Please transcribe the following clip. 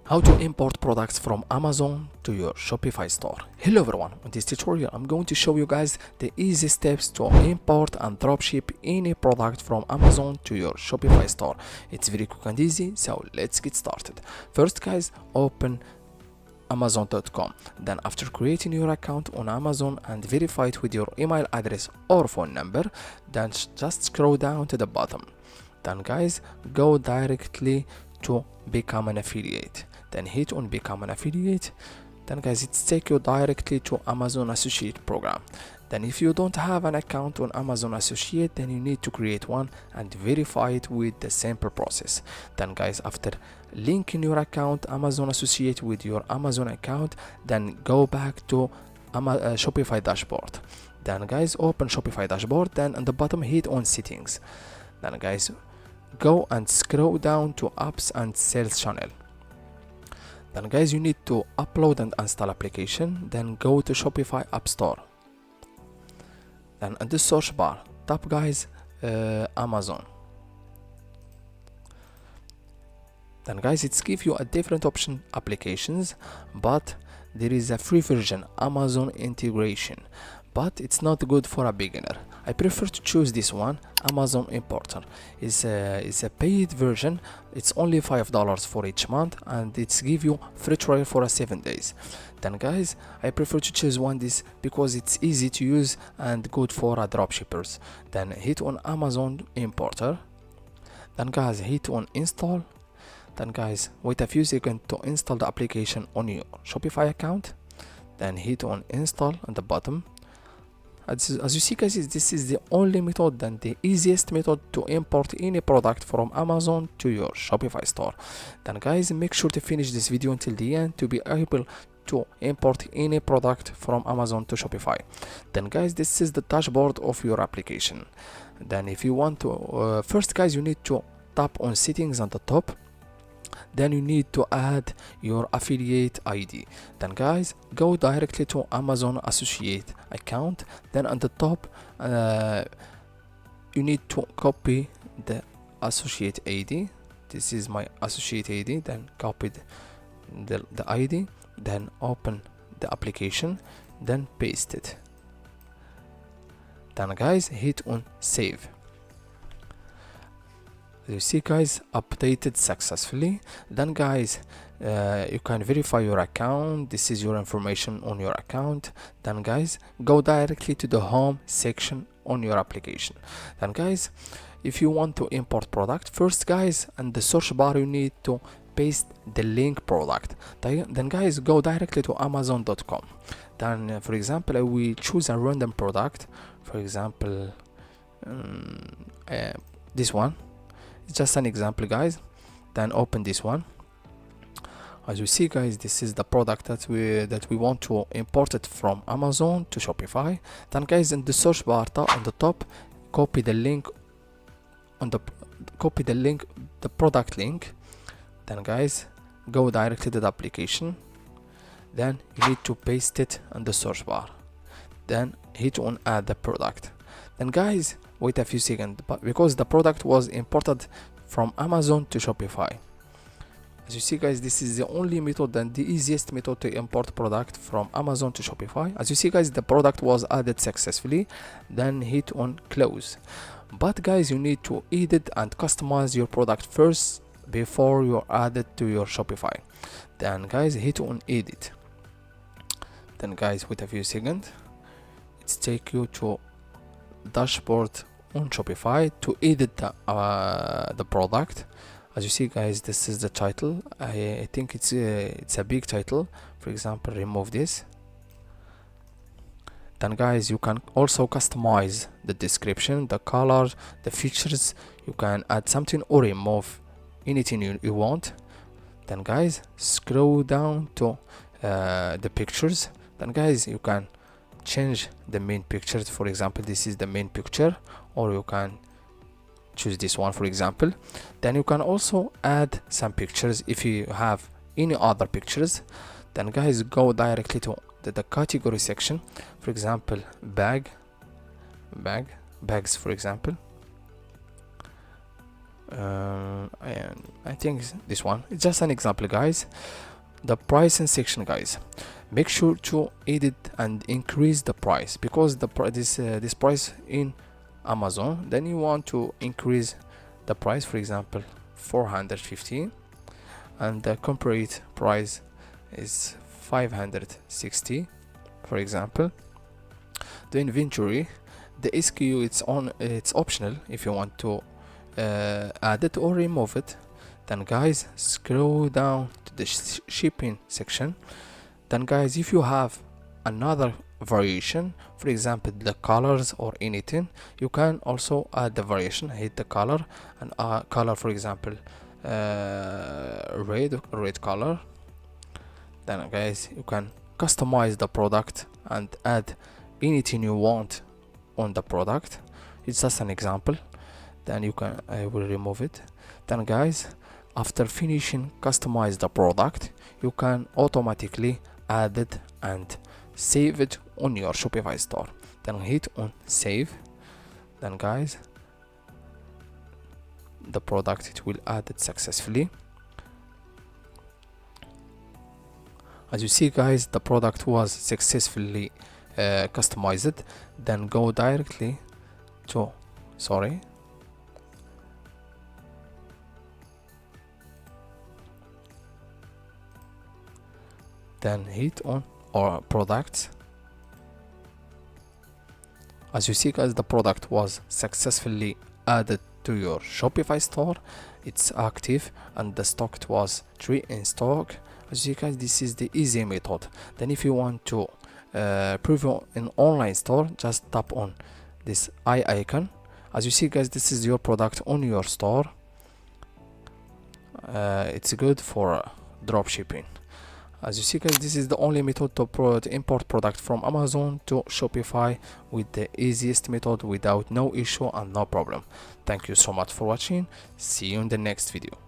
How to import products from Amazon to your Shopify store. Hello everyone, in this tutorial I'm going to show you guys the easy steps to import and dropship any product from Amazon to your Shopify store. It's very quick and easy, so let's get started. First guys, open amazon.com. Then after creating your account on Amazon and verify it with your email address or phone number, then just scroll down to the bottom. Then guys, go directly to become an affiliate. Then hit on become an affiliate. Then guys, it's take you directly to Amazon Associate program. Then if you don't have an account on Amazon Associate, then you need to create one and verify it with the simple process. Then guys, after linking your account Amazon Associate with your Amazon account, then go back to Shopify dashboard. Then guys, open Shopify dashboard. Then on the bottom hit on settings. Then guys, go and scroll down to apps and sales channel. Then guys, you need to upload and install application. Then go to Shopify App Store. Then in the search bar, type guys Amazon. Then guys, it's give you a different option applications, but there is a free version Amazon integration, but it's not good for a beginner. I prefer to choose this one, Amazon Importer. It's a paid version. It's only $5 for each month, and it's give you free trial for 7 days. Then guys, I prefer to choose one this because it's easy to use and good for dropshippers. Then hit on Amazon Importer. Then guys, hit on install. Then guys, wait a few seconds to install the application on your Shopify account. Then hit on install at the bottom. As you see guys, this is the only method and the easiest method to import any product from Amazon to your Shopify store. Then guys, make sure to finish this video until the end to be able to import any product from Amazon to Shopify. Then guys, this is the dashboard of your application. Then if you want to, first guys, you need to tap on settings on the top. Then you need to add your affiliate ID. Then guys, go directly to Amazon Associate account. Then on the top, you need to copy the associate ID. This is my associate ID. Then copy the ID. Then open the application. Then paste it. Then guys, hit on save. You see guys, updated successfully. Then guys, you can verify your account. This is your information on your account. Then guys, go directly to the home section on your application. Then guys, if you want to import product, first guys, in the search bar you need to paste the link product. Then guys, go directly to amazon.com. Then for example, I will choose a random product. For example, this one. It's just an example guys. Then open this one. As you see guys, this is the product that we want to import it from Amazon to Shopify. Then guys, in the search bar on the top, copy the link the product link. Then guys, go directly to the application. Then you need to paste it in the search bar. Then hit on add the product. Then guys, wait a few seconds, but because the product was imported from Amazon to Shopify. As you see guys, this is the only method and the easiest method to import product from Amazon to Shopify. As you see guys, the product was added successfully. Then hit on close. But guys, you need to edit and customize your product first before you add it to your Shopify. Then guys, hit on edit. Then guys, wait a few seconds. It's take you to dashboard on Shopify to edit the product. As you see guys, this is the title. I think it's a big title. For example, remove this. Then guys, you can also customize the description, the color, the features. You can add something or remove anything you want. Then guys, scroll down to the pictures. Then guys, you can change the main picture. For example, this is the main picture, or you can choose this one for example. Then you can also add some pictures if you have any other pictures. Then guys, go directly to the category section. For example, bags for example. and I think this one. It's just an example, guys. The pricing section, guys, make sure to edit and increase the price, because this price in Amazon, then you want to increase the price, for example 450, and the complete price is 560, for example. The inventory, the SKU, it's optional if you want to add it or remove it. Then guys, scroll down to the shipping section. Then guys, if you have another variation, for example the colors or anything, you can also add the variation. Hit the color and color, for example red color. Then guys, you can customize the product and add anything you want on the product. It's just an example. Then I will remove it. Then guys, after finishing customize the product, you can automatically add it and save it on your Shopify store. Then hit on save. Then guys, the product, it will add it successfully. As you see guys, the product was successfully customized. Then go directly to then hit on our products. As you see guys, the product was successfully added to your Shopify store. It's active and the stock was 3 in stock. As you see guys, this is the easy method. Then if you want to preview an online store, just tap on this eye icon. As you see guys, this is your product on your store. It's good for drop shipping. As you see guys, this is the only method to import product from Amazon to Shopify with the easiest method, without no issue and no problem. Thank you so much for watching. See you in the next video.